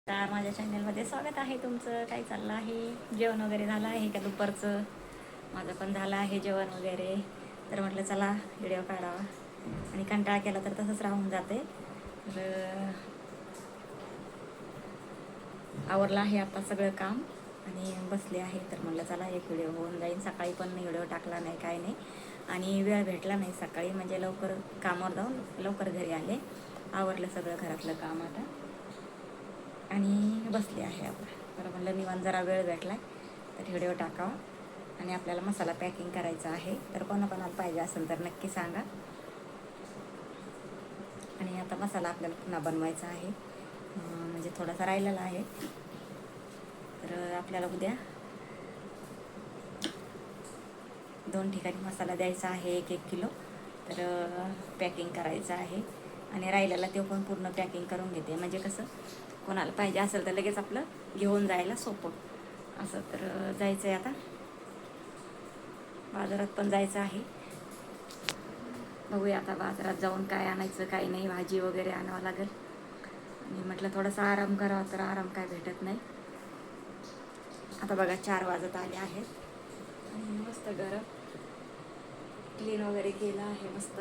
तर माझ्या चॅनलमध्ये स्वागत आहे तुमचं. काय चाललं आहे? जेवण वगैरे झालं आहे का दुपारचं? माझं पण झालं आहे जेवण वगैरे. तर म्हटलं चला व्हिडिओ काढावा, आणि कंटाळा केला तर तसंच राहून जाते. तर आवरलं आहे आता सगळं काम आणि बसले आहे. तर म्हटलं चला एक व्हिडिओ होऊन जाईल. सकाळी पण व्हिडिओ टाकला नाही, काय नाही, आणि वेळ भेटला नाही सकाळी. म्हणजे लवकर कामावर जाऊन लवकर घरी आले, आवरलं सगळं घरातलं काम आता आणि बसले आहे आता. तर म्हटलं निवांत जरा वेळ भेटला तर व्हिडिओ टाकावा. आणि आपल्याला मसाला पॅकिंग करायचा आहे, तर कोणाकोणाला पाहिजे असेल तर नक्की सांगा. आणि आता मसाला आपल्याला पुन्हा बनवायचा आहे, म्हणजे थोडासा राहिलेला आहे. तर आपल्याला उद्या 2 ठिकाणी मसाला द्यायचा आहे, 1-1 किलो. तर पॅकिंग करायचं आहे, आणि राहिलेला ते पण पूर्ण पॅकिंग करून घेते. म्हणजे कसं कोणाला पाहिजे असेल तर लगेच आपलं घेऊन जायला सोपं असं. तर जायचं आहे आता, बाजारात पण जायचं आहे. बघूया आता बाजारात जाऊन काय आणायचं काय नाही. भाजी वगैरे आणावं लागेल. मी म्हटलं थोडासा आराम करावा, तर आराम काय भेटत नाही. आता बघा 4 वाजत आले आहेत, आणि मस्त गरम क्लीन वगैरे केलं आहे मस्त.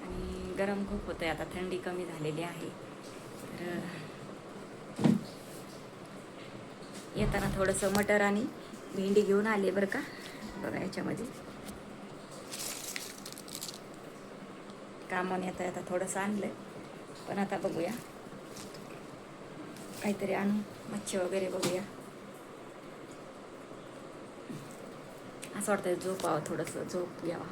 आणि गरम खूप होतं आहे आता, थंडी कमी झालेली आहे. तर येताना थोडंसं मटर आणि भेंडी घेऊन आले बरं का. बघा याच्यामध्ये कामाने येता येता थोडंसं आणलं, पण आता बघूया काहीतरी आणू, मच्छी वगैरे बघूया. असं वाटतं झोपावं, थोडंसं झोप घ्यावा.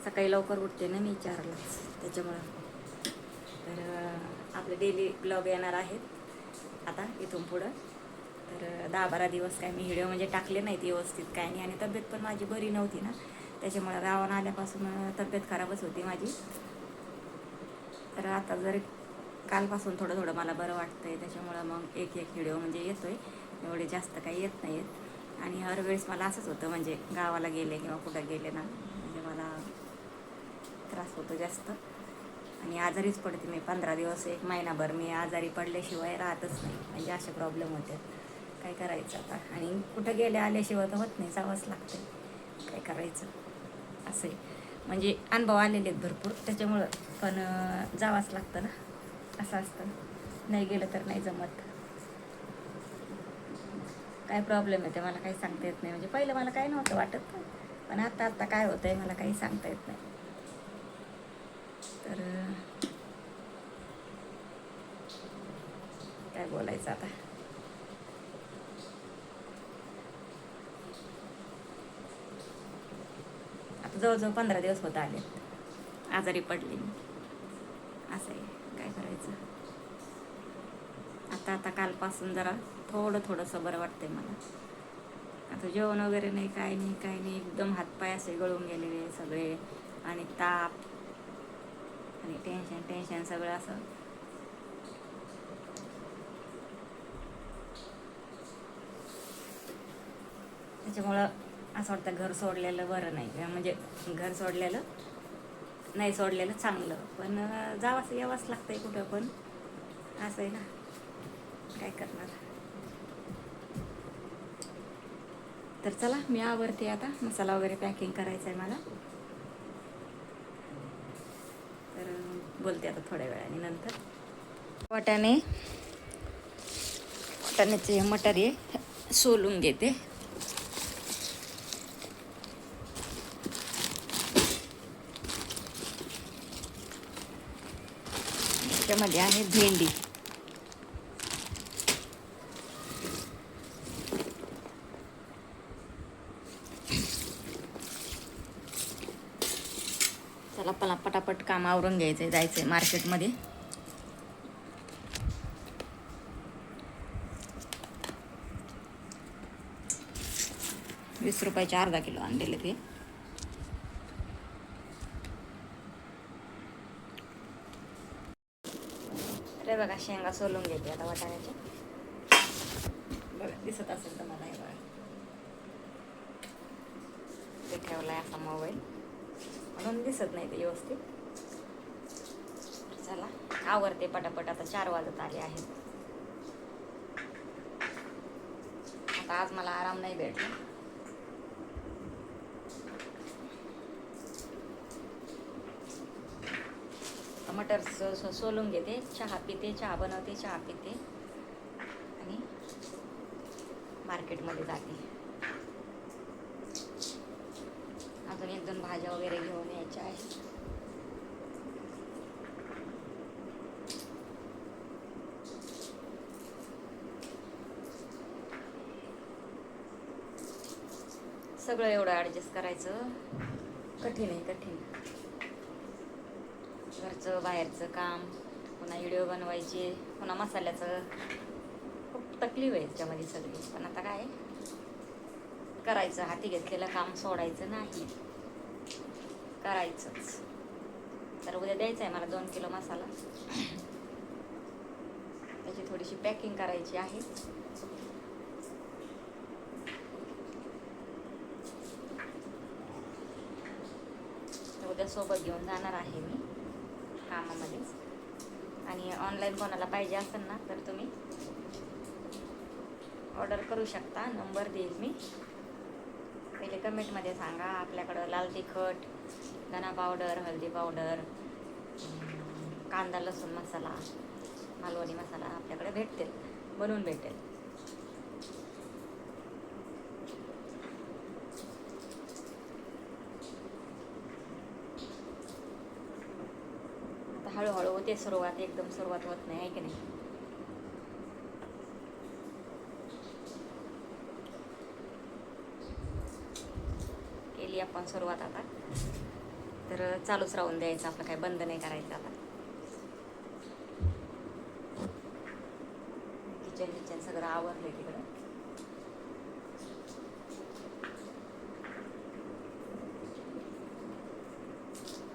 सकाळी लवकर उठते ना मी 4लाच, त्याच्यामुळं. तर आपले डेली ब्लॉग येणार आहेत आता इथून पुढं. तर 10-12 दिवस काय मी व्हिडिओ म्हणजे टाकले नाहीत व्यवस्थित, काय नाही. आणि तब्येत पण माझी बरी नव्हती ना, त्याच्यामुळं गावाला आल्यापासून तब्येत खराबच होती माझी. तर आता जर कालपासून थोडं थोडं मला बरं वाटतं आहे, त्याच्यामुळं मग एक व्हिडिओ म्हणजे येतो आहे. एवढे जास्त काही येत नाही आहेत. आणि हर वेळेस मला असंच होतं, म्हणजे गावाला गेले किंवा कुठं गेले ना, म्हणजे मला त्रास होतो जास्त. आणि आजारीच पडते मी 15 दिवस, 1 महिनाभर मी आजारी पडल्याशिवाय राहतच नाही. म्हणजे असे प्रॉब्लेम होते. काय करायचं आता, आणि कुठं गेले आल्याशिवाय तर होत नाही, जावंच लागतं. काय करायचं असं आहे. म्हणजे अनुभव आलेले आहेत भरपूर, त्याच्यामुळं पण जावंच लागतं ना, असं असतं. नाही गेलं तर नाही जमत. काय प्रॉब्लेम येते मला काही सांगता येत नाही. म्हणजे पहिलं मला काही नव्हतं वाटत, पण आता काय होतं आहे मला काही सांगता येत नाही. तर काय बोलायचं आता. आता जवळजवळ 15 दिवस होत आले आजारी पडली मी. असं आहे, काय करायचं. आता कालपासून जरा थोडंसं बरं वाटतंय मला. आता जेवण वगैरे नाही, काय नाही, काय नाही. एकदम हातपाय असे गळून गेलेले सगळे, आणि ताप आणि टेन्शन सगळं असं. त्याच्यामुळं असं वाटतं घर सोडलेलं बरं नाही. म्हणजे घर सोडलेलं नाही, सोडलेलं चांगलं. पण जावंच यावंच लागतंय कुठं पण, असं आहे ना, काय करणार. तर चला मी आवरते आता, मसाला वगैरे पॅकिंग करायचं आहे मला. तर बोलते आता थोड्या वेळाने नंतर. वाटाण्याचे मटर हे सोलून घेते. त्यामध्ये आहे भेंडी. चला पटापट काम आवरून घ्यायचं आहे, जायचं आहे मार्केटमध्ये. ₹20 अर्धा किलो आणलेले ते. अरे बघा, शेंगा सोलून घेते आता वाटाण्याच्या. बघा दिसत असेल तर मला, हे बघा ते ठेवलाय असा मोबाईल म्हणून दिसत नाही ते व्यवस्थित. आवरते पटापट. आता 4 वाजत आले आहेत. आता आज मला आराम नाही भेटला. मटर सोलून घेते, चहा पिते, चहा बनवते, चहा पिते आणि मार्केटमध्ये जाते. अजून 1-2 भाज्या वगैरे घेऊन यायच्या आहेत. सगळं एवढं ॲडजस्ट करायचं कठीण आहे, कठीण. घरचं बाहेरचं काम, पुन्हा व्हिडिओ बनवायचे, पुन्हा मसाल्याचं, खूप तकलीफ आहे त्याच्यामध्ये सगळी. पण आता काय करायचं, हाती घेतलेलं काम सोडायचं नाही, करायचंच. तर उद्या द्यायचं आहे मला 2 किलो मसाला. त्याची थोडीशी पॅकिंग करायची आहे. उद्या सोबत घेऊन जाणार आहे मी कामामध्येच. आणि ऑनलाईन कोणाला पाहिजे असेल ना तर तुम्ही ऑर्डर करू शकता. नंबर देईल मी. पहिले कमेंटमध्ये सांगा. आपल्याकडं लाल तिखट, धना पावडर, हळदी पावडर, कांदा लसूण मसाला, मालवणी मसाला आपल्याकडे भेटतील, बनवून भेटेल. आता हळूहळू होते सुरुवात, एकदम सुरुवात होत नाही, आहे की नाही. केली आपण सुरुवात आता, तर चालूच राहून द्यायचं. आपलं काही बंद नाही करायचं. आता किचन सगळं आवरलं तिकडं.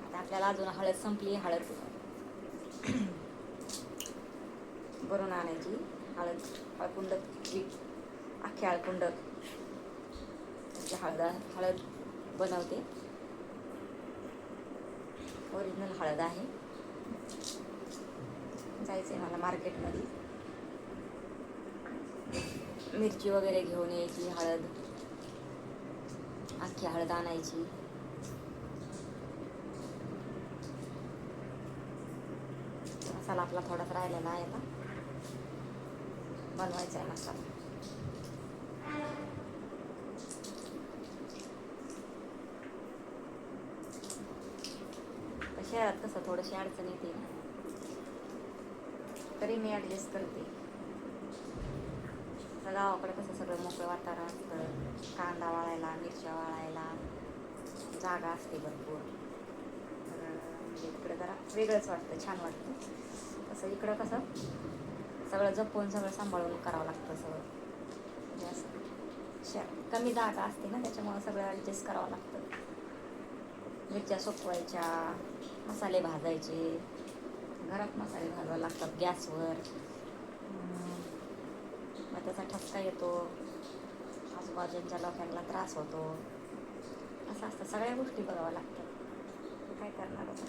आता आपल्याला अजून हळद संपली. हळद भरून आणायची. हळकुंड, अख्खी हळकुंड हळद बनवते. ओरिजिनल हळद आहे. जायचं आहे मला मार्केटमध्ये. मिरची वगैरे घेऊन यायची. हळद, अख्खी हळद आणायची. मसाला आपला थोडाच राहिलेला आहे. आता बनवायचा आहे मसाला. शहरात कसं थोडीशी अडचण येते ना, तरी मी ॲडजस्ट करते. गावाकडे कसं सगळं मोकळं वातावरण असतं. कांदा वाळायला, मिरच्या वाळायला जागा असते भरपूर. म्हणजे इकडं जरा वेगळंच वाटतं, छान वाटतं. तसं इकडं कसं सगळं जपून, सगळं सांभाळून करावं लागतं सगळं. म्हणजे असं कमी जागा असते ना, त्याच्यामुळं सगळं ॲडजस्ट करावं लागतं. मिरच्या सुकवायच्या, मसाले भाजायचे. घरात मसाले भाजावे लागतात गॅसवर. मग त्याचा ठसका येतो, आजूबाजूच्या लोकांना त्रास होतो. असं असतं. सगळ्या गोष्टी बघाव्या लागतात. काय करणार होतं.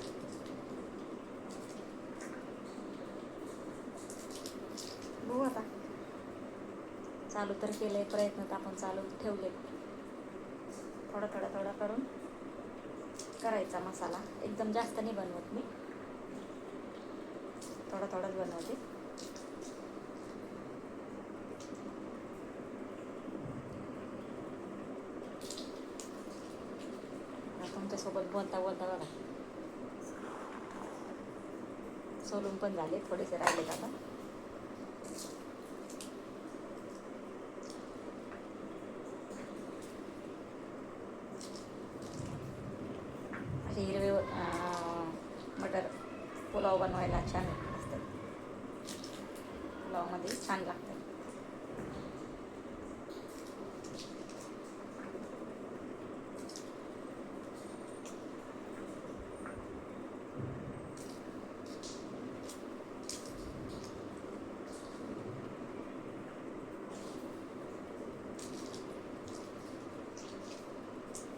बघू आता. चालू तर केलंय, प्रयत्न तर आपण चालू ठेवले. थोडं करून करायचा मसाला. एकदम जास्त नाही बनवत मी, थोडंच बनवते. तुमच्यासोबत बोलता बघा सोलून पण झाले, थोडेसे राहिलेत आता. असे हिरवे मटर पुलाव बनवायला छान असतात. पुलावमध्ये छान लागतात.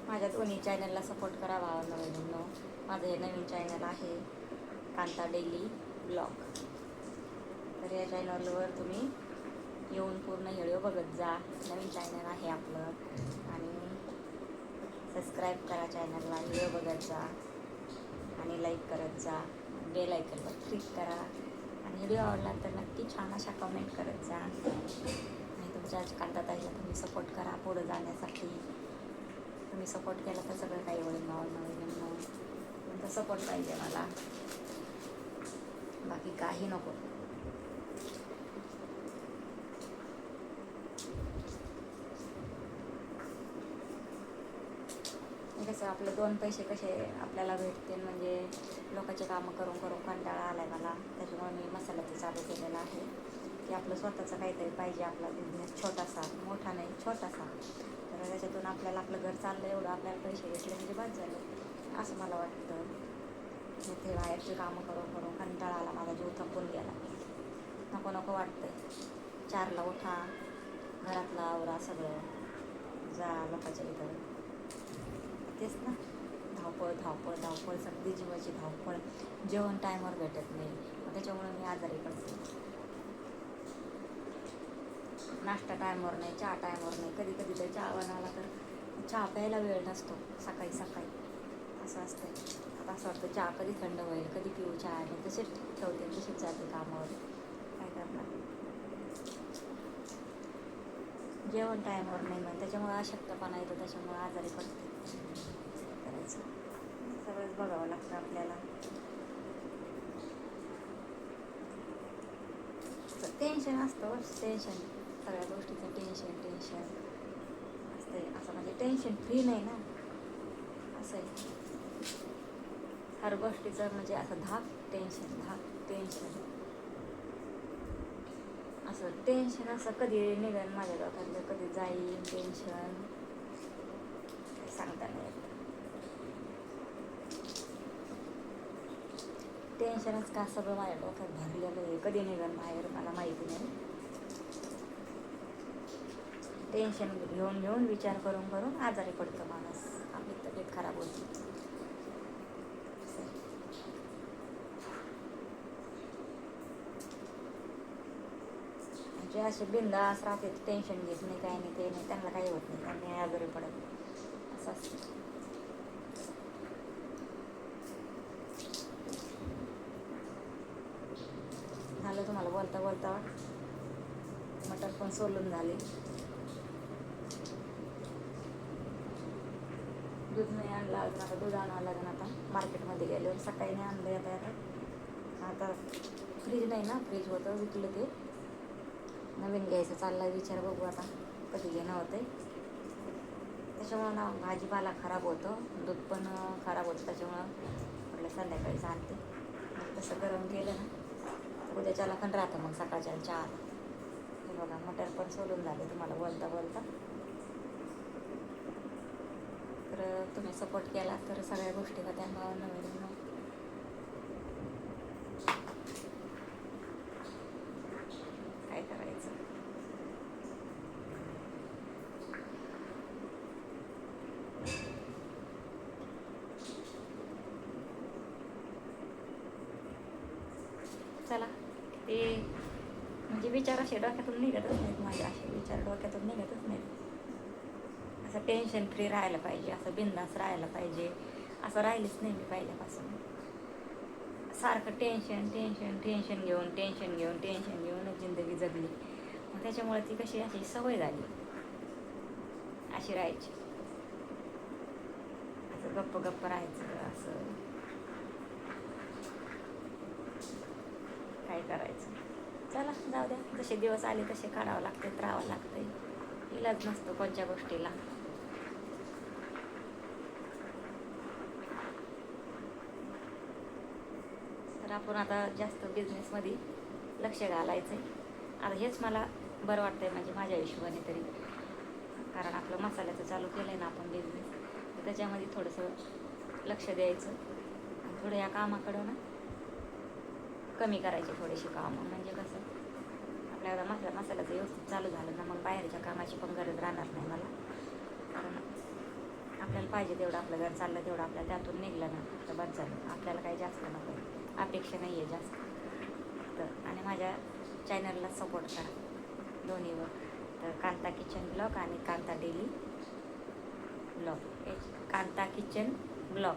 माझ्या दोन्ही चॅनलला सपोर्ट करा भावांनो. माझं हे नवीन चॅनल आहे कांता डेली. ब्लॉग. तर या चॅनलवर तुम्ही येऊन पूर्ण व्हिडिओ बघत जा. नवीन चॅनल आहे आपलं आणि सबस्क्राईब करा चॅनलला, व्हिडिओ बघत जा आणि लाईक करत जा. बेल आयकॉनवर क्लिक करा आणि व्हिडिओ आवडला तर नक्की छान अशा कमेंट करत जा. आणि तुमच्या कांताताईला तुम्ही सपोर्ट करा पुढं जाण्यासाठी. तुम्ही सपोर्ट केला तर सगळं काही होईल. नवीन तुमचा सपोर्ट पाहिजे मला, बाकी काही नको. कसं आपलं दोन पैसे कसे आपल्याला भेटतील, म्हणजे लोकांचे कामं करून करून कंटाळा आला आहे मला. त्याच्यामुळे मी मसाल्याचं चालू केलेलं आहे की आपलं स्वतःचं काहीतरी पाहिजे. आपला बिझनेस छोटासा, मोठा नाही छोटासा, तर त्याच्यातून आपल्याला आपलं घर चाललं एवढं आपल्याला पैसे भेटले म्हणजे बस झालं असं मला वाटतं. इथे बाहेरची कामं करून करून कंटाळा आला, माझा जीव थकून गेला. नको नको वाटतं. 4ला उठा, घरातला आवरा, सगळं जा लोकांच्या इथं. तेच ना, धावपळ धावपळ धावपळ, सगळी जीवाची धावपळ. जेवण टायमावर भेटत नाही, मग त्याच्यामुळे मी आजारी पडते. नाश्ता टायमावर नाही, चहा टायमावर नाही. कधी कधी तर चहा बनावला तर चहा प्यायला वेळ नसतो सकाळी सकाळी, असं असतं. आता असं वाटतं चहा कधी थंड होईल, कधी पिऊ चहा, आणि तसेच ठेवते तसेच जाते कामावर. काय करणार, जेवण टायमावर नाही, मग त्याच्यामुळे अशक्तपणा येतो, त्याच्यामुळे आजारी पडते. करायचं सगळंच बघावं लागतं आपल्याला. टेन्शन असतं, टेन्शन, सगळ्या गोष्टीचं टेन्शन असतं. असं म्हणजे टेन्शन फ्री नाही ना, असं आहे. हर गोष्टीचं म्हणजे असं धाक टेन्शन असं. टेन्शन असं कधी निघेल माझ्या डोक्यातलं, कधी जाईल टेन्शन, सांगता नाही येत. टेन्शनच का सगळं माझ्या डोक्यात भरलेलं आहे, कधी निघेल बाहेर मला माहिती नाही. टेन्शन घेऊन घेऊन, विचार करून करून आजारी पडतं माणूस, आपली तब्येत खराब होती. जे असे बिंदास राहते, टेन्शन घेत नाही, काही नाही, ते नाही, त्यांना काही होत नाही, त्यांनी आजारी पडत असं असतं. झालं तुम्हाला बोलता बोलता मटर पण सोलून झाले. दूध नाही आणलं अजून, आता दूध आणावं लागेल. आता मार्केटमध्ये गेल्यावर सकाळी नाही आणलं. आता फ्रीज नाही ना, फ्रीज होतं विकलं, ते नवीन घ्यायचं चालला विचार, बघू आता कधी घेणं होतं. त्याच्यामुळं ना भाजीपाला खराब होतं, दूध पण खराब होतं. त्याच्यामुळं म्हटलं संध्याकाळीच आणते. तसं गरम केलं ना उद्याच्याला पण राहतं, मग सकाळच्या चहाला. हे बघा मटर पण सोलून झाले तुम्हाला बोलता बोलता. तर तुम्ही सपोर्ट केला तर सगळ्या गोष्टी का त्यांना नवीन काय करायचं. चला, ते म्हणजे विचार असे डोक्यातून निघतच नाहीत माझे, असे विचार डोक्यातून निघतच नाहीत. असं टेन्शन फ्री राहायला पाहिजे, असं बिंदास राहायला पाहिजे, असं राहिलेच नाही मी पहिल्यापासून. सारखं टेन्शन घेऊनच जिंदगी जगली. मग त्याच्यामुळे ती कशी अशी सवय झाली अशी राहायची, असं गप्प गप्प राहायचं. असं काय करायचं. चला जाऊ द्या, जसे दिवस आले तसे काढावं लागते, राहावं लागतंय, इलाज नसतो कोणत्या गोष्टीला. तर आपण आता जास्त बिझनेसमध्ये लक्ष घालायचं आहे. आता हेच मला बरं वाटतं आहे, म्हणजे माझ्या हिशोबाने तरी. कारण आपलं मसाल्याचं चालू केलं आहे ना आपण बिझनेस, तर त्याच्यामध्ये थोडंसं लक्ष द्यायचं. आणि थोडं या कामाकडं ना कमी करायचे थोडेसे कामं, म्हणजे कसं आपल्याला मसाल्याचं व्यवस्थित चालू झालं ना, मग बाहेरच्या कामाची पण गरज राहणार नाही मला. कारण आपल्याला पाहिजे तेवढं आपलं घर चाललं, तेवढं आपल्याला त्यातून निघलं ना तर बस झालं. आपल्याला काही जास्त नको, अपेक्षा नाही आहे जास्त. फक्त आणि माझ्या चॅनलला सपोर्ट करा दोन्हीवर. तर कांता किचन ब्लॉग आणि Kanta daily blog, Kanta kitchen blog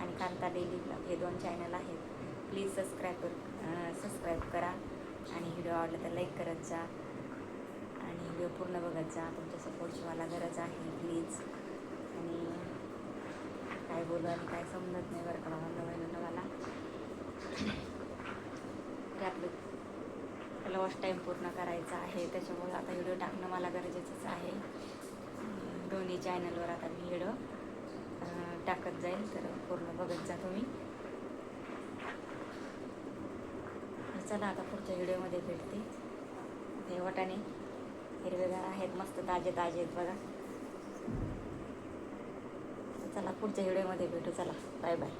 आणि कांता डेली ब्लॉग हे 2 चॅनल आहेत. प्लीज सबस्क्राईब करा आणि व्हिडिओ आवडला तर लाईक करत जा आणि व्हिडिओ पूर्ण बघत जा. तुमच्या सपोर्टची मला गरज आहे प्लीज. आणि काय बोलू आणि काय समजत नाही बरं का भावांनो मला. तर आपलं लॉस्ट टाईम पूर्ण करायचा आहे, त्याच्यामुळे आता व्हिडिओ टाकणं मला गरजेचंच आहे. दोन्ही चॅनलवर आता मी व्हिडिओ टाकत जाईल, तर पूर्ण बघत जा तुम्ही. चला आता पुढच्या व्हिडिओमध्ये भेटते. हे वाटाणे हिरवेगार आहेत, मस्त ताजे ताजे आहेत बघा. चला पुढच्या व्हिडिओमध्ये भेटू. चला बाय बाय.